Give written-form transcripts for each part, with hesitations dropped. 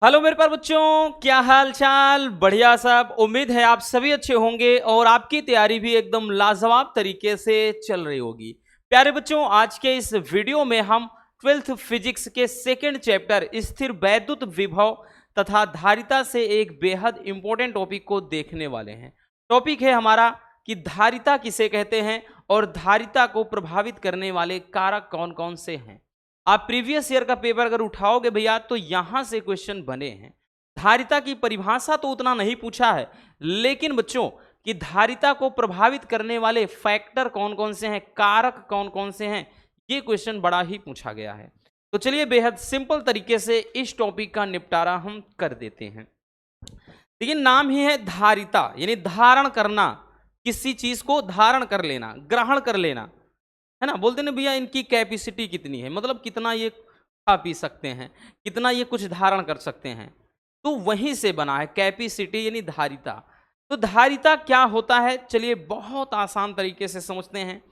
Hello मेरे प्यारे बच्चों, क्या हाल चाल। बढ़िया सब। उम्मीद है आप सभी अच्छे होंगे और आपकी तैयारी भी एकदम लाजवाब तरीके से चल रही होगी। प्यारे बच्चों, आज के इस वीडियो में हम 12th फिजिक्स के सेकंड चैप्टर स्थिर वैद्युत विभव तथा धारिता से एक बेहद इंपॉर्टेंट टॉपिक को देखने वाले हैं। टॉपिक है हमारा कि धारिता किसे कहते हैं और धारिता को प्रभावित करने वाले कारक कौन कौन से हैं। आप प्रीवियस ईयर का पेपर अगर उठाओगे भैया तो यहां से क्वेश्चन बने हैं। धारिता की परिभाषा तो उतना नहीं पूछा है, लेकिन बच्चों कि धारिता को प्रभावित करने वाले फैक्टर कौन कौन से हैं, कारक कौन कौन से हैं, ये क्वेश्चन बड़ा ही पूछा गया है। तो चलिए बेहद सिंपल तरीके से इस टॉपिक का निपटारा हम कर देते हैं। लेकिन नाम ही है धारिता, यानी धारण करना, किसी चीज को धारण कर लेना, ग्रहण कर लेना, है ना। बोलते ना भैया इनकी कैपेसिटी कितनी है, मतलब कितना ये खा पी सकते हैं, कितना ये कुछ धारण कर सकते हैं, तो वहीं से बना है कैपेसिटी यानी धारिता। तो धारिता क्या होता है, चलिए बहुत आसान तरीके से समझते हैं।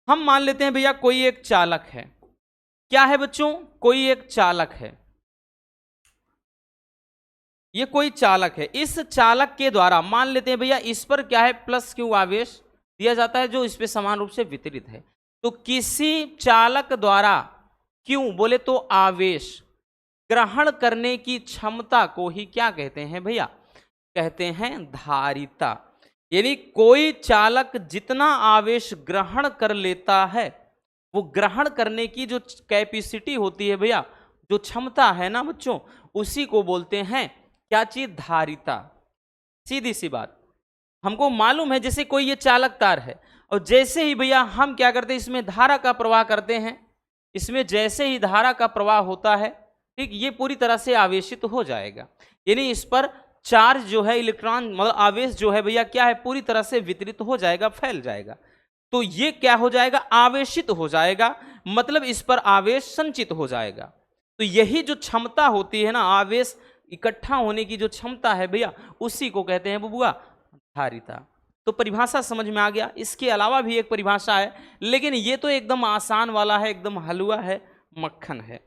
हम मान लेते हैं भैया कोई एक चालक है। क्या है बच्चों? कोई एक चालक है। ये कोई चालक है। इस चालक के द्वारा मान लेते हैं भैया इस पर क्या है, प्लस क्यू आवेश दिया जाता है जो इस पे समान रूप से वितरित है। तो किसी चालक द्वारा क्यों बोले तो आवेश ग्रहण करने की क्षमता को ही क्या कहते हैं भैया? कहते हैं धारिता। यानी कोई चालक जितना आवेश ग्रहण कर लेता है, वो ग्रहण करने की जो कैपेसिटी होती है भैया, जो क्षमता है ना बच्चों, उसी को बोलते हैं क्या चीज? धारिता। सीधी सी बात। हमको मालूम है जैसे कोई ये चालक तार है और जैसे ही भैया हम क्या करते हैं, इसमें धारा का प्रवाह करते हैं, इसमें जैसे ही धारा का प्रवाह होता है, ठीक, ये पूरी तरह से आवेशित हो जाएगा। यानी इस पर चार्ज जो है, इलेक्ट्रॉन मतलब आवेश जो है भैया क्या है, पूरी तरह से वितरित हो जाएगा, फैल जाएगा। तो ये क्या हो जाएगा? आवेशित हो जाएगा, मतलब इस पर आवेश संचित हो जाएगा। तो यही जो क्षमता होती है ना, आवेश इकट्ठा होने की जो क्षमता है भैया, उसी को कहते हैं बुआ धारिता। तो परिभाषा समझ में आ गया। इसके अलावा भी एक परिभाषा है, लेकिन ये तो एकदम आसान वाला है, एकदम हलवा है, मक्खन है।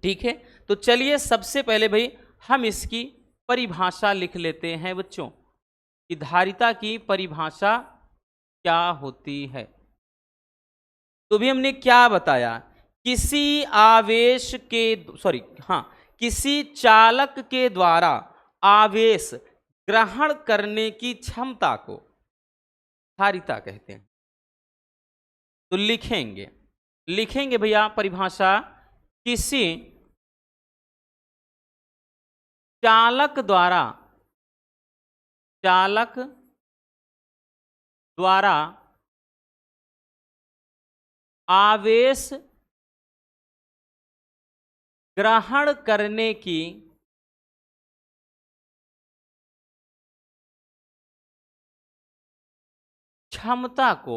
ठीक है, तो चलिए सबसे पहले भाई हम इसकी परिभाषा लिख लेते हैं बच्चों कि धारिता की परिभाषा क्या होती है। तो भी हमने क्या बताया, किसी आवेश के किसी चालक के द्वारा आवेश ग्रहण करने की क्षमता को धारिता कहते हैं। तो लिखेंगे भैया परिभाषा, किसी चालक द्वारा आवेश ग्रहण करने की क्षमता को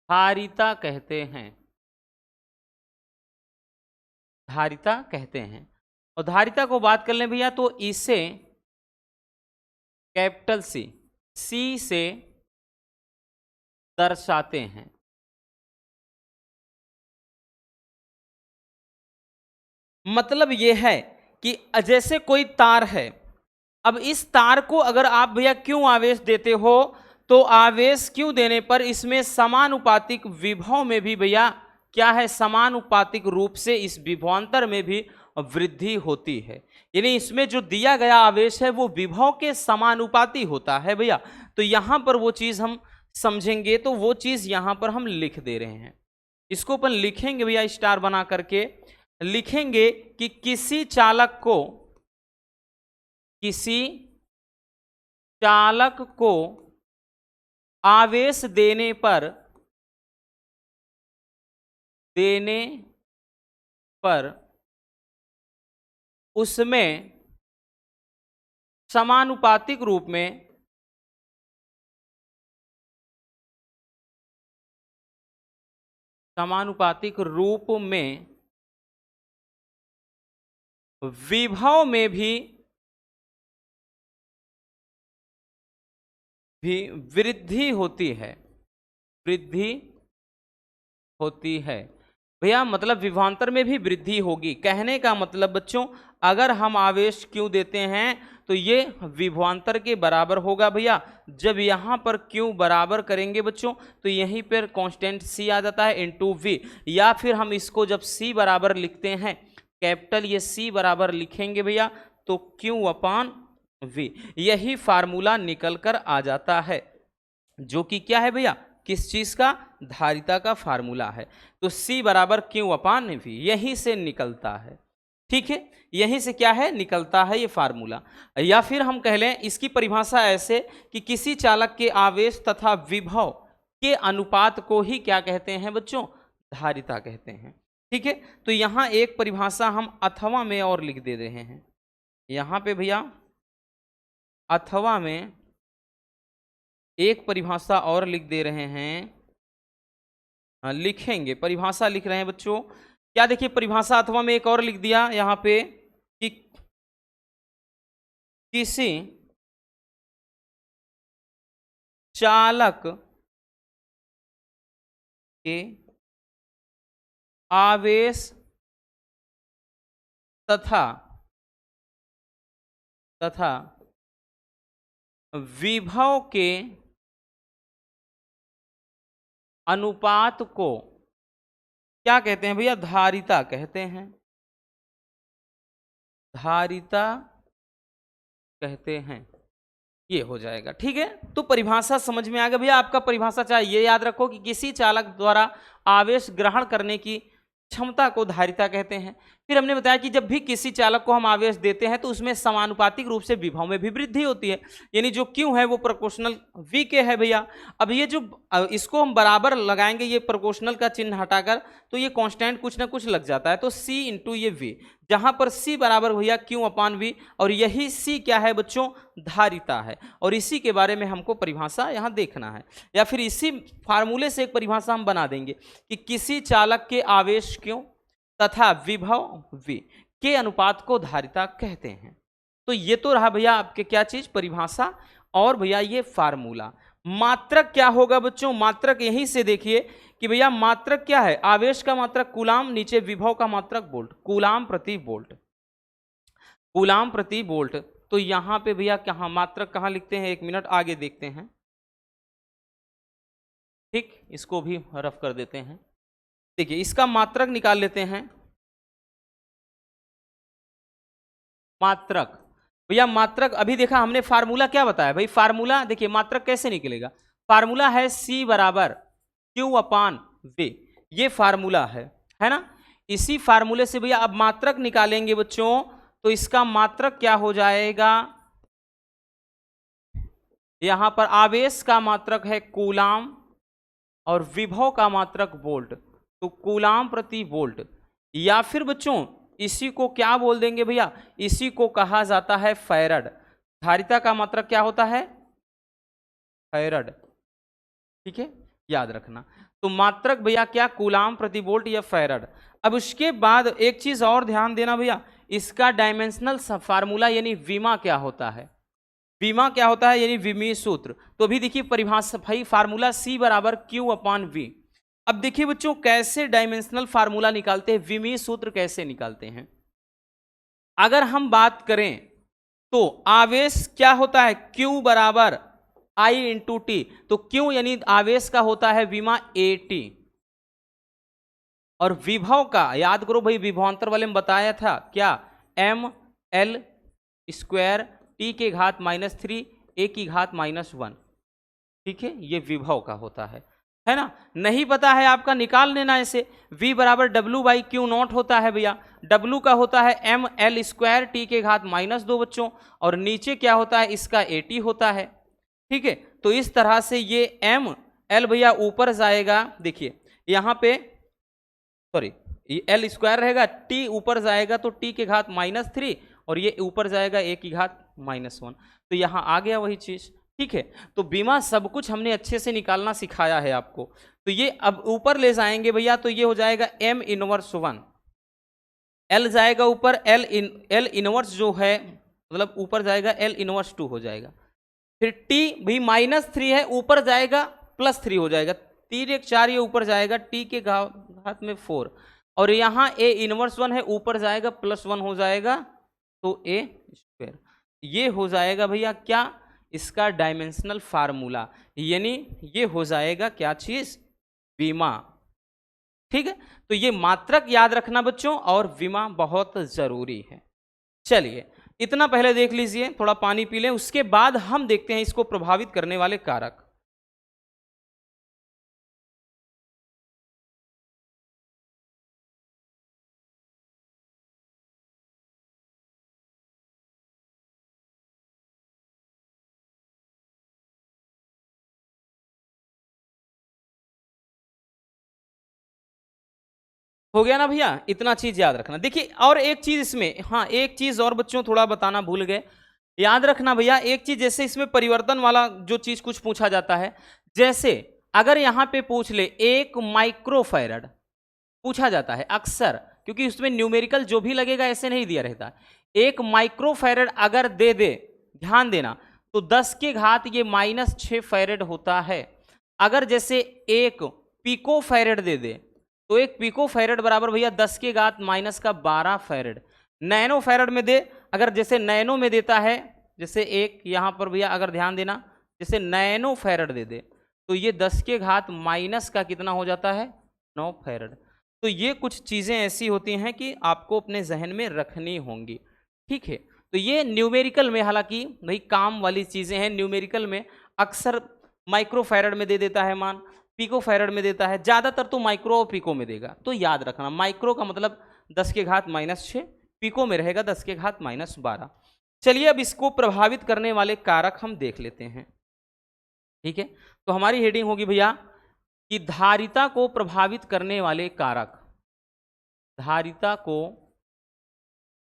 धारिता कहते हैं। धारिता कहते हैं। और धारिता को बात कर लें भैया तो इसे कैपिटल सी से दर्शाते हैं। मतलब यह है कि जैसे कोई तार है, अब इस तार को अगर आप भैया क्यों आवेश देते हो, तो आवेश क्यों देने पर इसमें समानुपातिक विभव में भी भैया क्या है, समानुपातिक रूप से इस विभवांतर में भी वृद्धि होती है। यानी इसमें जो दिया गया आवेश है वो विभव के समानुपाती होता है भैया। तो यहां पर वो चीज हम समझेंगे, तो वो चीज यहां पर हम लिख दे रहे हैं। इसको अपन लिखेंगे भैया स्टार बना करके, लिखेंगे कि किसी चालक को आवेश देने पर उसमें समानुपातिक रूप में विभव में भी वृद्धि होती है। भैया मतलब विभवांतर में भी वृद्धि होगी। कहने का मतलब बच्चों, अगर हम आवेश Q देते हैं तो ये विभवांतर के बराबर होगा भैया। जब यहाँ पर Q बराबर करेंगे बच्चों तो यहीं पर कांस्टेंट C आ जाता है इनटू V, या फिर हम इसको जब C बराबर लिखते हैं, कैपिटल ये C बराबर लिखेंगे भैया तो Q अपान V, यही फार्मूला निकल कर आ जाता है, जो कि क्या है भैया, किस चीज का, धारिता का फार्मूला है। तो C बराबर Q अपान V यहीं से निकलता है। ठीक है, यहीं से क्या है, निकलता है ये फार्मूला। या फिर हम कह लें इसकी परिभाषा ऐसे कि किसी चालक के आवेश तथा विभव के अनुपात को ही क्या कहते हैं बच्चों, धारिता कहते हैं। ठीक है, तो यहां एक परिभाषा हम अथवा में और लिख दे रहे हैं। यहां पे भैया अथवा में एक परिभाषा और लिख दे रहे हैं, लिखेंगे, परिभाषा लिख रहे हैं बच्चों। क्या देखिए परिभाषा अथवा में एक और लिख दिया यहां पे कि किसी चालक के आवेश तथा विभव के अनुपात को क्या कहते हैं भैया, धारिता कहते हैं, धारिता कहते हैं। ये हो जाएगा। ठीक है, तो परिभाषा समझ में आ गया भैया। आपका परिभाषा चाहे ये याद रखो कि किसी चालक द्वारा आवेश ग्रहण करने की क्षमता को धारिता कहते हैं। फिर हमने बताया कि जब भी किसी चालक को हम आवेश देते हैं तो उसमें समानुपातिक रूप से विभव में भी वृद्धि होती है, यानी जो Q है वो प्रोपोर्शनल V के है भैया। अब ये जो इसको हम बराबर लगाएंगे, ये प्रोपोर्शनल का चिन्ह हटाकर, तो ये कांस्टेंट कुछ ना कुछ लग जाता है, तो C इंटू ये V, जहां पर C बराबर भैया Q अपान V, और यही C क्या है बच्चों, धारिता है। और इसी के बारे में हमको परिभाषा यहाँ देखना है, या फिर इसी फार्मूले से एक परिभाषा हम बना देंगे कि किसी चालक के आवेश Q तथा विभव V के अनुपात को धारिता कहते हैं। तो ये तो रहा भैया आपके क्या चीज, परिभाषा, और भैया ये फार्मूला। मात्रक क्या होगा बच्चों, मात्रक यहीं से देखिए कि भैया मात्रक क्या है, आवेश का मात्रक कूलाम, नीचे विभव का मात्रक वोल्ट, कूलाम प्रति वोल्ट, कूलाम प्रति वोल्ट। तो यहां पे भैया कहां मात्रक कहां लिखते हैं, एक मिनट आगे देखते हैं। ठीक, इसको भी रफ कर देते हैं। देखिए इसका मात्रक निकाल लेते हैं। मात्रक भैया, मात्रक अभी देखा हमने, फार्मूला क्या बताया भाई, फार्मूला देखिए मात्रक कैसे निकलेगा, फार्मूला है C बराबर Q अपान V, ये फार्मूला है ना। इसी फार्मूले से भैया अब मात्रक निकालेंगे बच्चों, तो इसका मात्रक क्या हो जाएगा, यहां पर आवेश का मात्रक है कूलाम और विभव का मात्रक वोल्ट, तो कूलाम प्रति वोल्ट, या फिर बच्चों इसी को क्या बोल देंगे भैया, इसी को कहा जाता है फैरड। धारिता का मात्रक क्या होता है, फैरड। ठीक है, याद रखना। तो मात्रक भैया क्या, कूलाम प्रति वोल्ट या फैरड। अब उसके बाद एक चीज और ध्यान देना भैया, इसका डायमेंशनल फार्मूला यानी विमा क्या होता है, विमा क्या होता है यानी विमीय सूत्र। तो अभी देखिए परिभाषा भाई, फार्मूला C बराबर Q अपान V। अब देखिए बच्चों कैसे डायमेंशनल फार्मूला निकालते हैं, विमीय सूत्र कैसे निकालते हैं। अगर हम बात करें तो आवेश क्या होता है, Q बराबर I इंटू टी, तो Q यानी आवेश का होता है विमा AT, और विभव का याद करो भाई, विभवांतर वाले में बताया था क्या, ML स्क्वायर T के घात -3 A की घात -1। ठीक है, ये विभव का होता है ना। नहीं पता है आपका, निकाल लेना ऐसे। V बराबर W/Q0 होता है भैया, W का होता है ML स्क्वायर T के घात -2 बच्चों, और नीचे क्या होता है, इसका AT होता है। ठीक है, तो इस तरह से ये ML भैया ऊपर जाएगा, देखिए यहाँ पे सॉरी L स्क्वायर रहेगा, T ऊपर जाएगा तो T के घात -3, और ये ऊपर जाएगा A की घात -1, तो यहाँ आ गया वही चीज। ठीक है, तो बीमा सब कुछ हमने अच्छे से निकालना सिखाया है आपको। तो ये अब ऊपर ले जाएंगे भैया, तो ये हो जाएगा M इनवर्स 1, L जाएगा ऊपर, L इनवर्स जो है मतलब ऊपर जाएगा, L इनवर्स 2 हो जाएगा। फिर T भी -3 है, ऊपर जाएगा +3 हो जाएगा, 3 1 4 ये ऊपर जाएगा, T के घात में 4, और यहाँ ए इनवर्स 1 है, ऊपर जाएगा +1 हो जाएगा, तो ए स्क्वायर। ये हो जाएगा भैया क्या, इसका डायमेंशनल फार्मूला, यानी ये हो जाएगा क्या चीज, विमा। ठीक है, तो ये मात्रक याद रखना बच्चों, और विमा बहुत जरूरी है। चलिए इतना पहले देख लीजिए, थोड़ा पानी पी लें, उसके बाद हम देखते हैं इसको प्रभावित करने वाले कारक। हो गया ना भैया, इतना चीज याद रखना। देखिए और एक चीज इसमें, हाँ एक चीज और बच्चों थोड़ा बताना भूल गए, याद रखना भैया एक चीज, जैसे इसमें परिवर्तन वाला जो चीज कुछ पूछा जाता है, जैसे अगर यहां पे पूछ ले 1 माइक्रोफैरड पूछा जाता है अक्सर, क्योंकि उसमें न्यूमेरिकल जो भी लगेगा ऐसे नहीं दिया रहता। 1 माइक्रोफैरड अगर दे दे, ध्यान देना, तो 10 के घात ये -6 फैरड होता है। अगर जैसे 1 पिकोफैरड दे दे, तो 1 पिकोफैरड बराबर भैया 10 के घात -12 फैरड। नैनो फैरड में दे, अगर जैसे नैनो में देता है, जैसे एक यहां पर भैया अगर ध्यान देना, जैसे नैनो फैरड दे दे, तो ये 10 के घात माइनस का कितना हो जाता है, 9 फैरड। तो ये कुछ चीज़ें ऐसी होती हैं कि आपको अपने जहन में रखनी होंगी। ठीक है, तो ये न्यूमेरिकल में, हालांकि भाई काम वाली चीज़ें हैं, न्यूमेरिकल में अक्सर माइक्रोफैरड में दे देता है मान, पिकोफैरड में देता है, ज़्यादातर तो माइक्रो और पिको में देगा। तो याद रखना, माइक्रो का मतलब 10 के घात -6, पिको में रहेगा 10 के घात -12। चलिए अब इसको प्रभावित करने वाले कारक हम देख लेते हैं। ठीक है, तो हमारी हेडिंग होगी भैया कि धारिता को प्रभावित करने वाले कारक, धारिता को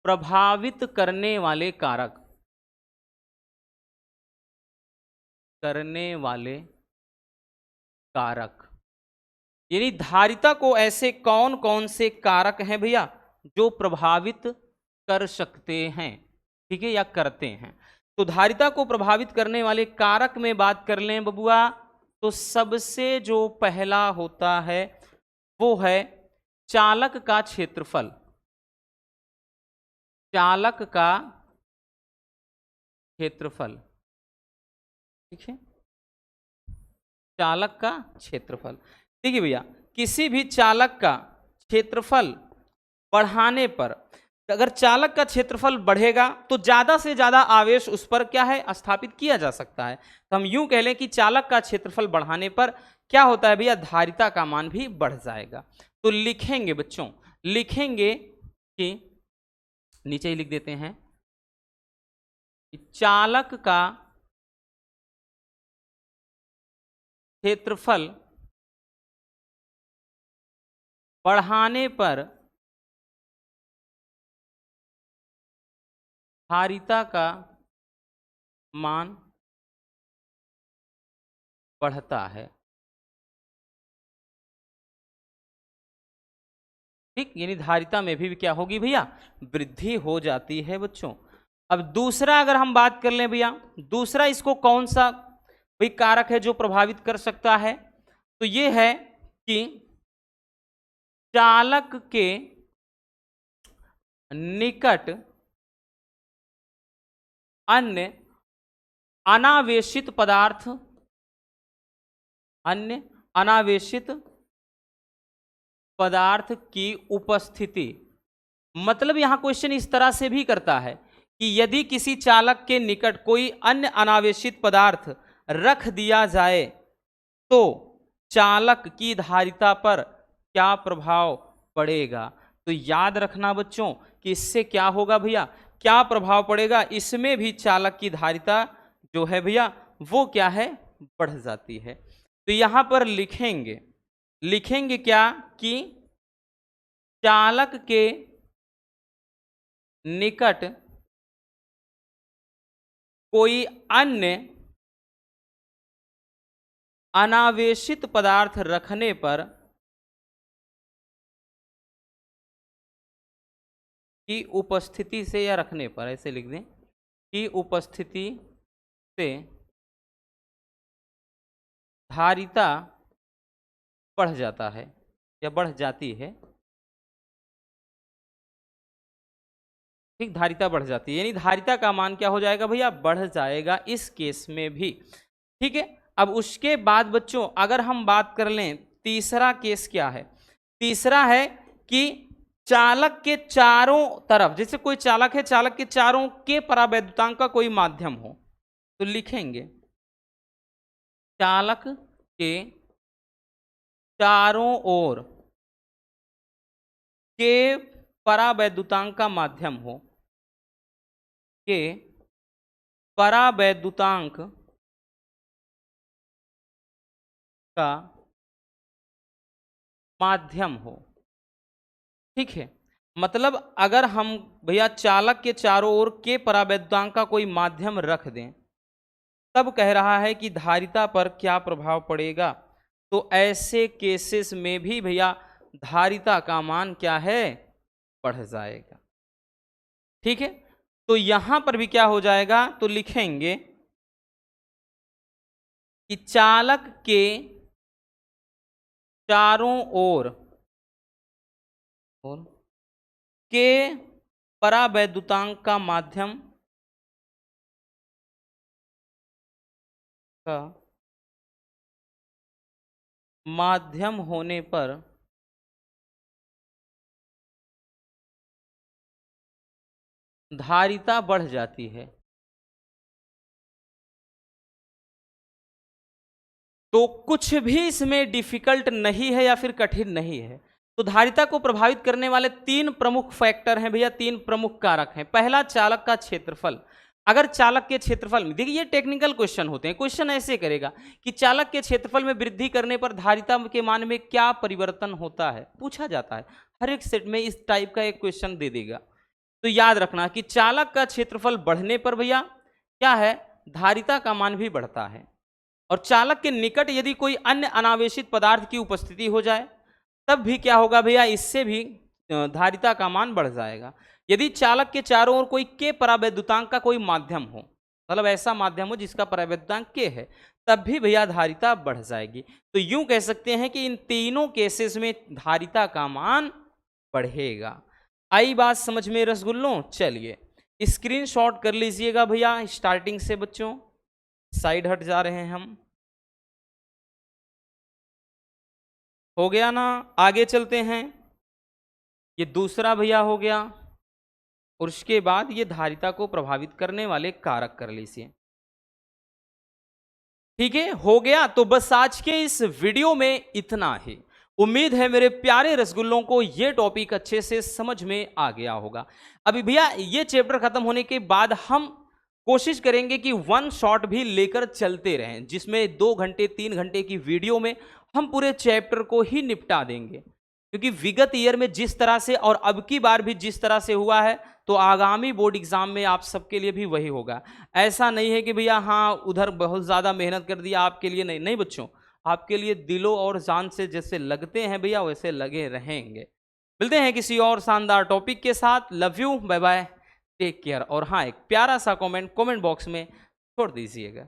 प्रभावित करने वाले कारक, करने वाले कारक, यानी धारिता को ऐसे कौन कौन से कारक हैं भैया जो प्रभावित कर सकते हैं, ठीक है, या करते हैं। तो धारिता को प्रभावित करने वाले कारक में बात कर लें बबुआ, तो सबसे जो पहला होता है वो है चालक का क्षेत्रफल, चालक का क्षेत्रफल। ठीक है, चालक का क्षेत्रफल। देखिए भैया, किसी भी चालक का क्षेत्रफल बढ़ाने पर, अगर चालक का क्षेत्रफल बढ़ेगा तो ज्यादा से ज्यादा आवेश उस पर क्या है, स्थापित किया जा सकता है। तो हम यूं कह लें कि चालक का क्षेत्रफल बढ़ाने पर क्या होता है भैया, धारिता का मान भी बढ़ जाएगा। तो लिखेंगे बच्चों, लिखेंगे कि नीचे ही लिख देते हैं कि चालक का क्षेत्रफल बढ़ाने पर धारिता का मान बढ़ता है। ठीक, यानी धारिता में भी क्या होगी भैया, वृद्धि हो जाती है बच्चों। अब दूसरा अगर हम बात कर लें भैया, दूसरा इसको कौन सा भाई कारक है जो प्रभावित कर सकता है, तो ये है कि चालक के निकट अन्य अनावेशित पदार्थ, अन्य अनावेशित पदार्थ की उपस्थिति। मतलब यहां क्वेश्चन इस तरह से भी करता है कि यदि किसी चालक के निकट कोई अन्य अनावेशित पदार्थ रख दिया जाए तो चालक की धारिता पर क्या प्रभाव पड़ेगा। तो याद रखना बच्चों कि इससे क्या होगा भैया, क्या प्रभाव पड़ेगा, इसमें भी चालक की धारिता जो है भैया वो क्या है, बढ़ जाती है। तो यहां पर लिखेंगे, लिखेंगे क्या कि चालक के निकट कोई अन्य अनावेशित पदार्थ रखने पर की उपस्थिति से, या रखने पर ऐसे लिख दें, की उपस्थिति से धारिता बढ़ जाता है या बढ़ जाती है। ठीक, धारिता बढ़ जाती है, यानी धारिता का मान क्या हो जाएगा भैया, बढ़ जाएगा इस केस में भी। ठीक है, अब उसके बाद बच्चों अगर हम बात कर लें तीसरा केस क्या है, तीसरा है कि चालक के चारों तरफ, जैसे कोई चालक है, चालक के चारों के परावैद्युतांक का कोई माध्यम हो, तो लिखेंगे चालक के चारों ओर के परावैद्युतांक का माध्यम हो, के परावैद्युतांक का माध्यम हो। ठीक है, मतलब अगर हम भैया चालक के चारों ओर के परावैद्युतांक का कोई माध्यम रख दें, तब कह रहा है कि धारिता पर क्या प्रभाव पड़ेगा, तो ऐसे केसेस में भी भैया धारिता का मान क्या है, बढ़ जाएगा। ठीक है, तो यहां पर भी क्या हो जाएगा, तो लिखेंगे कि चालक के चारों ओर के परावैद्युतांक का माध्यम होने पर धारिता बढ़ जाती है। तो कुछ भी इसमें डिफिकल्ट नहीं है या फिर कठिन नहीं है। तो धारिता को प्रभावित करने वाले तीन प्रमुख फैक्टर हैं भैया, तीन प्रमुख कारक हैं। पहला, चालक का क्षेत्रफल। अगर चालक के क्षेत्रफल में, देखिए ये टेक्निकल क्वेश्चन होते हैं, क्वेश्चन ऐसे करेगा कि चालक के क्षेत्रफल में वृद्धि करने पर धारिता के मान में क्या परिवर्तन होता है, पूछा जाता है। हर एक सेट में इस टाइप का एक क्वेश्चन दे देगा। तो याद रखना कि चालक का क्षेत्रफल बढ़ने पर भैया क्या है, धारिता का मान भी बढ़ता है। और चालक के निकट यदि कोई अन्य अनावेशित पदार्थ की उपस्थिति हो जाए, तब भी क्या होगा भैया, इससे भी धारिता का मान बढ़ जाएगा। यदि चालक के चारों ओर कोई के परावैद्युतांक का कोई माध्यम हो, मतलब ऐसा माध्यम हो जिसका परावैद्युतांक के है, तब भी भैया धारिता बढ़ जाएगी। तो यूं कह सकते हैं कि इन तीनों केसेस में धारिता का मान बढ़ेगा। आई बात समझ में रसगुल्लों? चलिए स्क्रीनशॉट कर लीजिएगा भैया स्टार्टिंग से, बच्चों साइड हट जा रहे हैं हम। हो गया ना, आगे चलते हैं। ये दूसरा भैया हो गया, और उसके बाद ये धारिता को प्रभावित करने वाले कारक कर लीजिए। ठीक है, हो गया। तो बस आज के इस वीडियो में इतना ही। उम्मीद है मेरे प्यारे रसगुल्लों को ये टॉपिक अच्छे से समझ में आ गया होगा। अभी भैया ये चैप्टर खत्म होने के बाद हम कोशिश करेंगे कि वन शॉट भी लेकर चलते रहें, जिसमें 2 घंटे 3 घंटे की वीडियो में हम पूरे चैप्टर को ही निपटा देंगे। क्योंकि विगत ईयर में जिस तरह से और अब की बार भी जिस तरह से हुआ है, तो आगामी बोर्ड एग्जाम में आप सबके लिए भी वही होगा। ऐसा नहीं है कि भैया हाँ उधर बहुत ज़्यादा मेहनत कर दिया, आपके लिए नहीं। नहीं बच्चों, आपके लिए दिलों और जान से जैसे लगते हैं भैया, वैसे लगे रहेंगे। मिलते हैं किसी और शानदार टॉपिक के साथ। Love you, bye bye, take care. और हाँ, एक प्यारा सा कमेंट बॉक्स में छोड़ दीजिएगा।